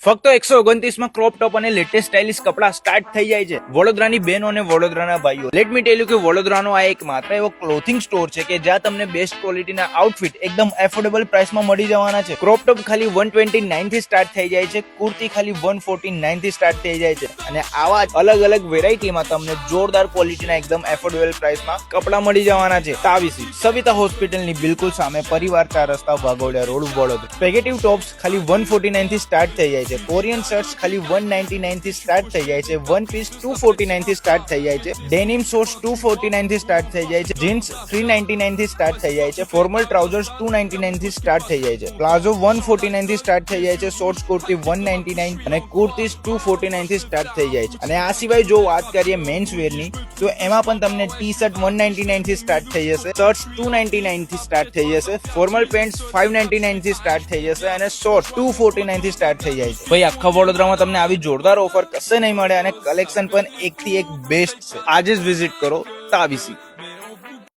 ફક્ત 129 માં crop top અને લેટેસ્ટ સ્ટાઇલિશ કપડા સ્ટાર્ટ થઈ જાય છે વડોદરાની બહેનો અને વડોદરાના ભાઈઓ. લેટ મી ટેલ યુ કે વડોદરાનો આ એક માત્ર એવો ક્લોથિંગ સ્ટોર છે કે જ્યાં તમને બેસ્ટ ક્વોલિટીના આઉટફિટ એકદમ એફોર્ડેબલ પ્રાઇસમાં મળી જવાના છે. ક્રોપ ટોપ ખાલી 129 થી સ્ટાર્ટ થઈ જાય છે, કુર્તી ખાલી 149 થી સ્ટાર્ટ થઈ જાય છે અને આવા અલગ અલગ વેરાયટીમાં તમને જોરદાર ક્વોલિટીના એકદમ એફોર્ડેબલ પ્રાઇસમાં કપડા મળી જવાના છે. તાવીસી સવિતા હોસ્પિટલની બિલકુલ સામે પરિવાર 4 રસ્તા ભાગોડિયા રોડ વડોદરા. સ્પેગેટિવ ટોપ્સ ખાલી 149 થી સ્ટાર્ટ થઈ જાય છે. કોરિયન શર્ટ્સ ખાલી 199 થી સ્ટાર્ટ થઈ જાય છે. વન પીસ 249 થી સ્ટાર્ટ થઈ જાય છે. ડેનિમ શોર્ટ્સ 249 થી સ્ટાર્ટ થઈ જાય છે. જીન્સ 399 થી સ્ટાર્ટ થઈ જાય છે. ફોર્મલ ટ્રાઉઝર્સ 299 થી સ્ટાર્ટ થઈ જાય છે. પ્લાઝો 149 થી સ્ટાર્ટ થઈ જાય છે. શોર્ટ્સ કુર્તી 199 અને કુર્તીઝ 249 થી સ્ટાર્ટ થઈ જાય છે. અને આ સિવાય જો વાત કરીએ મેન્સ વેર ની, તો એમાં પણ તમને ટી શર્ટ 199 થી સ્ટાર્ટ થઈ જશે, શર્ટ્સ 299 થી સ્ટાર્ટ થઈ જશે, ફોર્મલ પેન્ટ્સ 599 થી સ્ટાર્ટ થઈ જશે અને શોર્ટ્સ 249 થી સ્ટાર્ટ થઈ જાય છે. ભાઈ આખા વડોદરામાં તમને આવી જોરદાર ઓફર કશે નહીં મળે અને કલેક્શન પણ એકથી એક બેસ્ટ છે. આજે જ વિઝિટ કરો તાવીસી.